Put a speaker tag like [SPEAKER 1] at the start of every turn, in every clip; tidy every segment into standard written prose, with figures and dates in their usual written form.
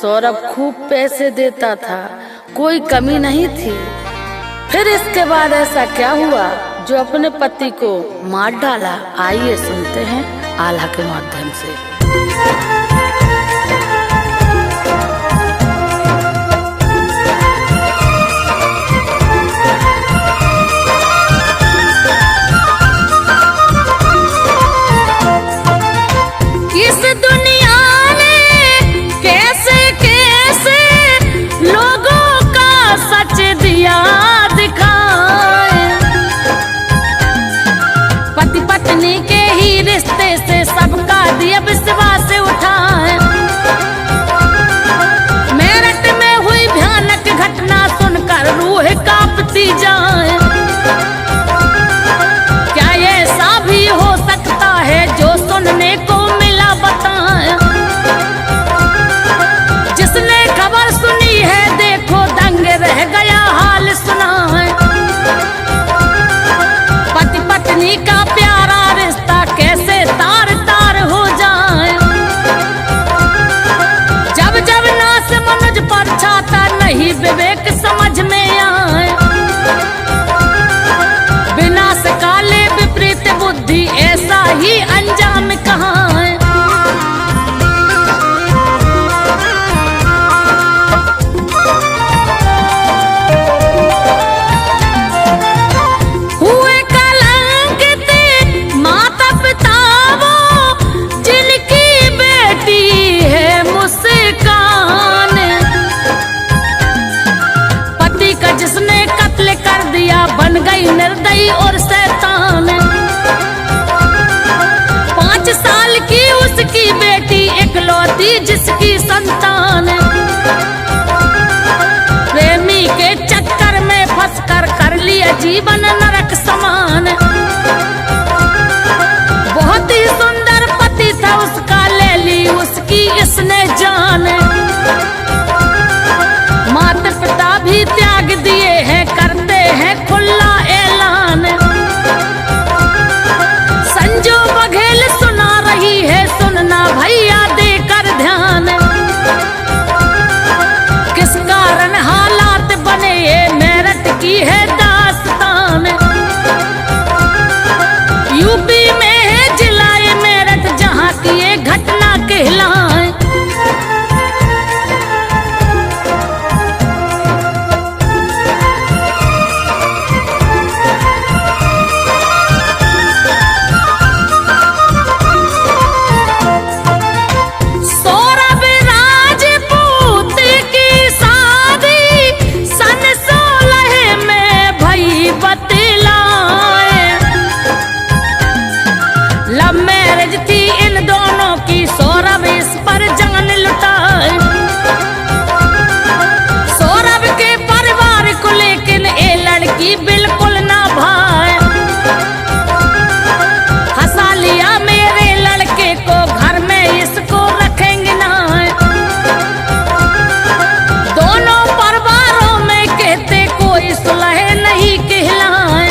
[SPEAKER 1] सौरभ खूब पैसे देता था, कोई कमी नहीं थी। फिर इसके बाद ऐसा क्या हुआ जो अपने पति को मार डाला? आइए सुनते हैं आल्हा के माध्यम से।
[SPEAKER 2] इस दुनिया ने कैसे कैसे लोगों का सच दिया दिखाए, पति पत्नी के ही रिश्ते से सबका दिया विश्वास उठाए। मेरठ में हुई भयानक घटना सुनकर रूह कांपती जाए। क्या ऐसा भी हो सकता है जो सुनने को मिला बताए? जिसने खबर सुनी है देखो दंग रह गया हाल सुना है। पति पत्नी का प्यारा रिश्ता कैसे तार तार हो जाए। जब जब नास मनुज पर छाता नहीं विवेक समझ में आए। विनाश काले विपरीत बुद्धि ऐसा ही अंजाम कहाँ है। हुए कलंकित माता पिता वो जिनकी बेटी है मुस्कान। पति का जिसने कत्ल कर दिया बन गई निर्दयी और शैतान। 5 साल की उसकी बेटी इकलौती जिसकी संतान। प्रेमी के चक्कर में फंसकर कर लिया जीवन नरक समान। बहुत ही सुंदर पति था उसका, ले ली उसकी इसने जान। माता पिता भी त्याग दिए हैं, करते हैं खुला ऐलान। संजू बघेल सुना रही है, सुनना भैया देकर ध्यान। किस कारण हालात बने ये मेरठ की है दास्तान। यूपी में है जिला ये मेरठ जहाँ की ये घटना कहलाए। सौरभ राजपूत की शादी सन 16 में भई बतलाए। लव मैरिज थी इन दोनों की, सौरभ इस पर जान लुटाए। सौरभ के परिवार को लेकिन ये लड़की बिल्कुल ना भाए। हंसा लिया मेरे लड़के को, घर में इसको रखेंगे ना। दोनों परिवारों में कहते कोई सुलह नहीं कहलाए।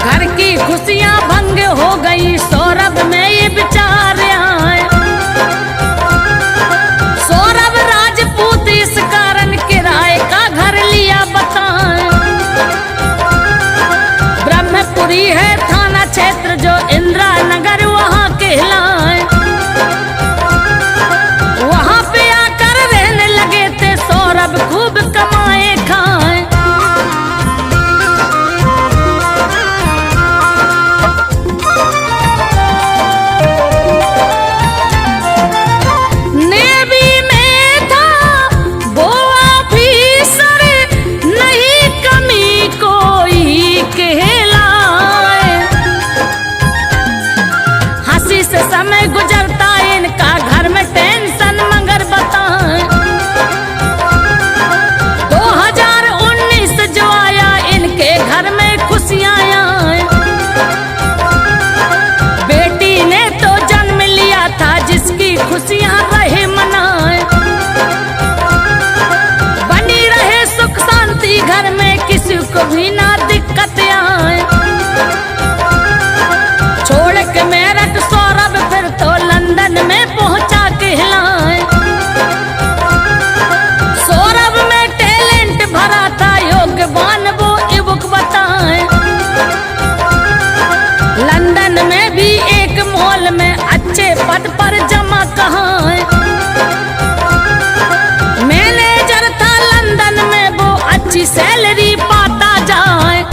[SPEAKER 2] घर की खुशियां भंग हो गई, सौरभ में ये विचार आए। सौरभ राजपूत इस कारण किराए का घर लिया बताए। ब्रह्मपुरी है थाना क्षेत्र जो इंदिरा नगर वहाँ कहलाए। वहाँ पे आकर रहने लगे थे सौरभ, खूब कमाए खाए। नेवी में था वो ऑफिसर, नहीं कमी कोई कहलाए। हंसी से समय गुजरता इनका, घर में टेंशन मगर बताएं। 2019 जो आया इनके घर में खुशियां आए। बेटी ने तो जन्म लिया था जिसकी खुशियां रहे मनाए। बनी रहे सुख शांति घर में, किसी को भी ना दिक्कत आए। छोड़ के मेरठ सौरभ फिर तो लंदन में पहुंचा कहलाए। अच्छी सैलरी पाता जाए।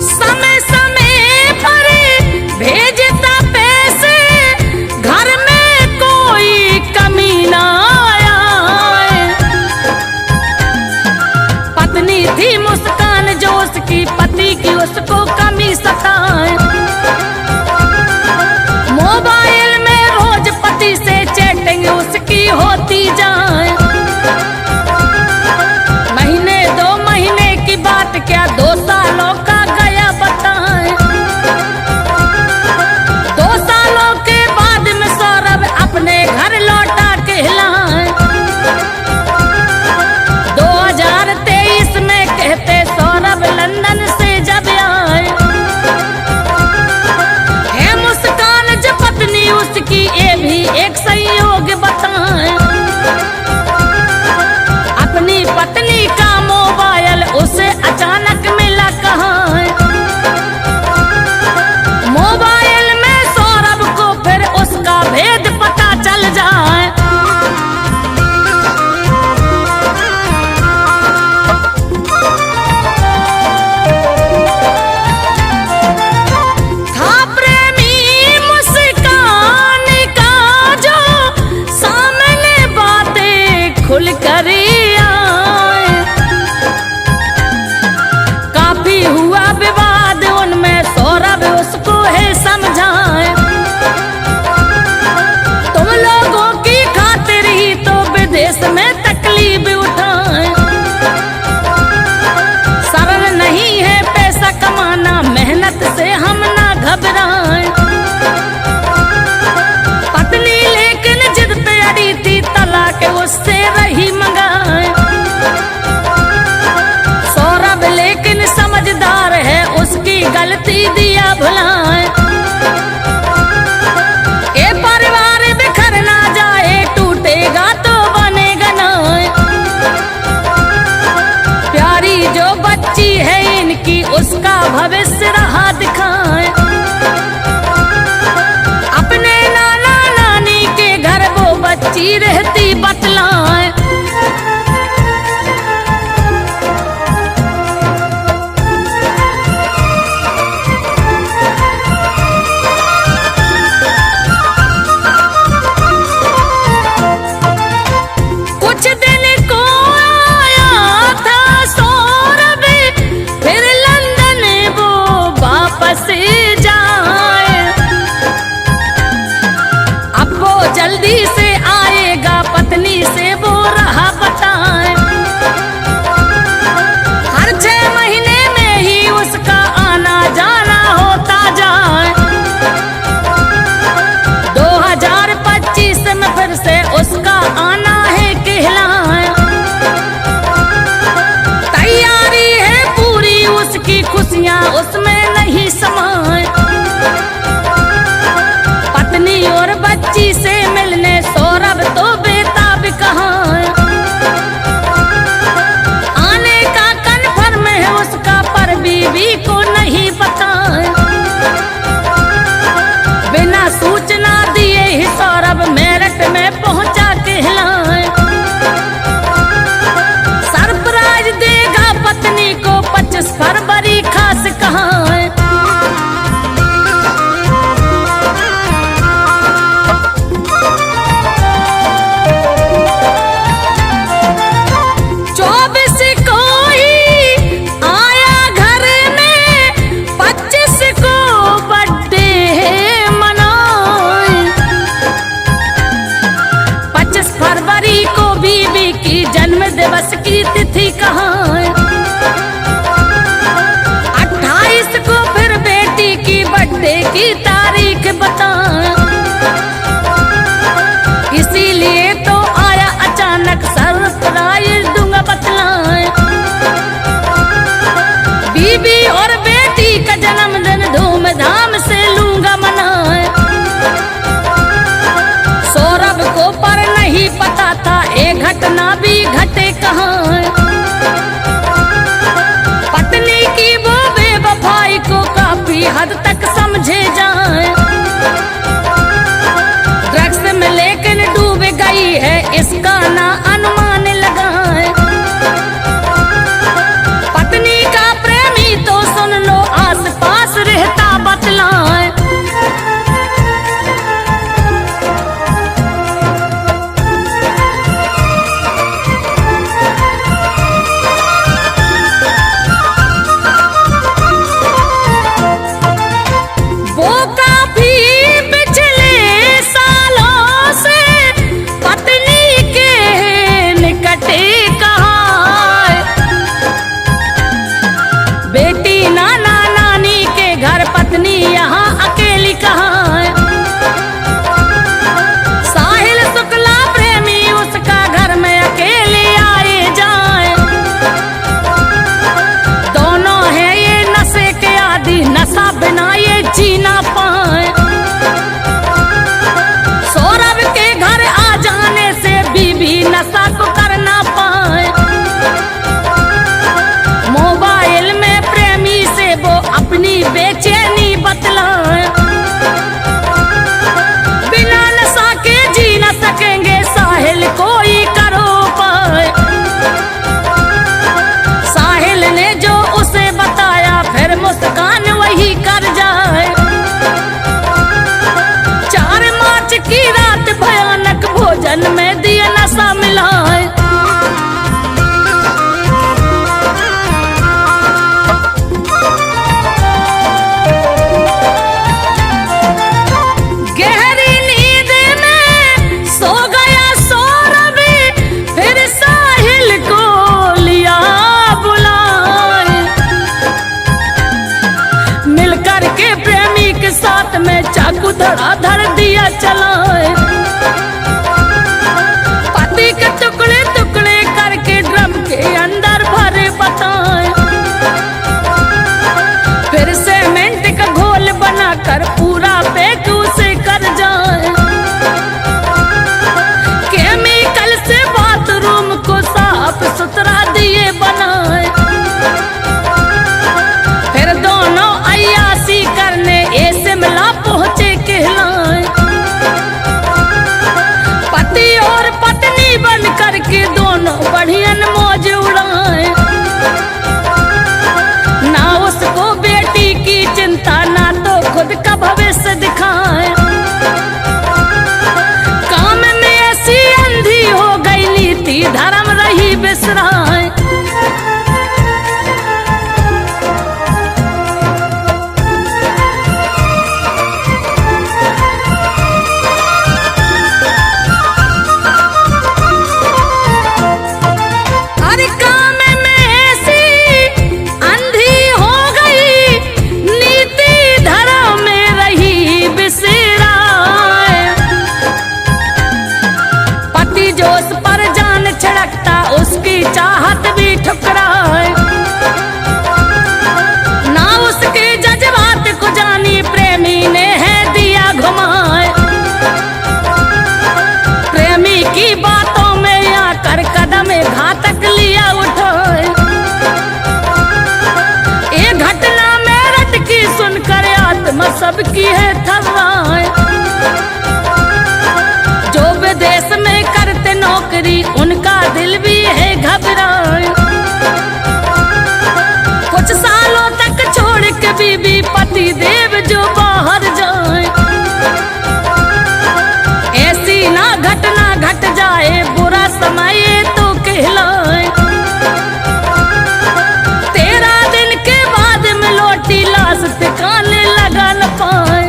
[SPEAKER 2] समय समय पर भेजता पैसे, घर में कोई कमी ना आए। पत्नी थी मुस्कान जो उसकी पति की उसको कमी सताए। मोबाइल में रोज पति से चैटिंग उसकी होती जाए। महीने 2 महीने की बात क्या 2 सालों का गया बताए। 2 सालों के बाद में सौरभ अपने घर लौटा कहलाए। 2023 में कहते सौरभ लंदन से जब आए। है मुस्कान जो पत्नी उसकी ये भी एक संयोग बताए। अपनी पत्नी का मोबाइल उसे अचानक मिला कहाँ। मोबाइल में सौरभ को फिर उसका भेद पता चल जाए। था प्रेमी मुस्कान का जो सामने बातें खुल कर आए। काफी हुआ विवाद उनमें, सौरभ उसको है समझाए। तुम लोगों की खातिर ही तो विदेश में तकलीफ उठाए। सरल नहीं है पैसा कमाना, मेहनत से हम ना घबराए। पत्नी लेकिन जिद पे अड़ी थी, तलाक उससे रही मंगाए। सौरभ लेकिन समझदार है, उसकी गलती दिया भुलाए। ये परिवार बिखर ना जाए, टूटेगा तो बनेगा ना। प्यारी जो बच्ची है इनकी, उसका भविष्य रहा दिखाए। अपने नाना नानी के घर वो बच्ची रहती बतलाए। कुछ दिन को आया था सौरभ, फिर लंदन वो वापस जाए। अब वो जल्दी से आएगा, पत्नी से वो रहा बताए। हर 6 महीने में ही उसका आना जाना होता जाए। 2025 में फिर से उसका आना है कहलाए। तैयारी है पूरी उसकी, खुशियां उसमें नहीं समाए। पत्नी और बच्ची से मिलने सौरभ तो बेताब कहाँ। आने का कन्फर्म है उसका, पर बीवी को नहीं पता। बिना सूचना दिए ही सौरभ मेरठ में पहुंचा कहलाए। सरप्राइज देगा पत्नी को 25 फरवरी खास कहाँ। दिवस की तिथि कहाँ। 28 को फिर बेटी की बर्थडे की तारीख बताएं। इसीलिए तो आया अचानक सरप्राइज दूंगा बतलाएं। बीबी और बेटी का जन्मदिन धूमधाम से लूंगा मनाएं। सौरभ को पर नहीं पता था ये घटना भी घटे कहाँ। पत्नी बिसराए। हर काम में ऐसी अंधी हो गई, नीति धर्म में रही बिसराए। पति जो उस पर जान छिड़कता, उसकी चाहत भी ठुकराए। ना उसके जज्बात को जानी, प्रेमी ने है दिया घुमाए। प्रेमी की बातों में आकर कदम घातक लिया उठाए। ये घटना मेरठ की सुनकर आत्मा सबकी है थर्राए। जो विदेश में करते नौकरी, उनका दिल भी है घबराए। कुछ सालों तक छोड़ के बीबी पति देव जो बाहर जाए। ऐसी ना घटना घट जाए, बुरा समय तो कहलाए। 13 दिन के बाद में लौटी लाश, ठिकाने लगा न पाए।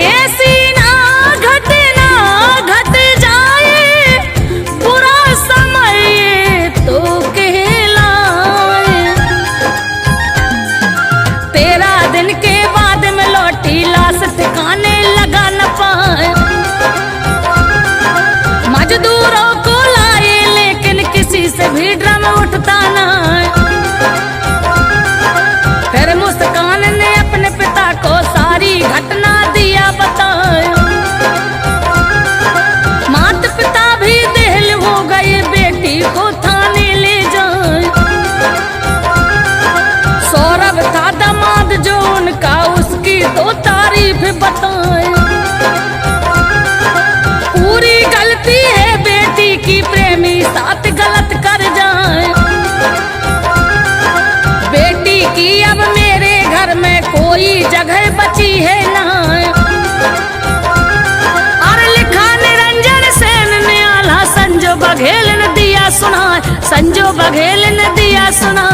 [SPEAKER 2] ऐसी ना घटना घट जाए, बुरा समय तो कहलाए। 13 दिन के बाद में लौटी लाश, ठिकाने लगा न पाए। मजदूरों को लाए, लेकिन किसी से भी ड्रम उठता ना। फिर मुस्कान ने अपने पिता को सारी घटना दिया बताया। माता पिता भी देहल हो गए, बेटी को थाने ले जाए। सौरभ था दामाद जो उनका, उसकी तो तारीफ बताए। पूरी गलती है बेटी की, प्रेमी साथ गलत कर जाए। बेटी की अब मेरे घर में कोई जगह बची है ना। और लिखा निरंजन सेन ने आला, संजो बघेल ने दिया सुना, संजो बघेल ने दिया सुना।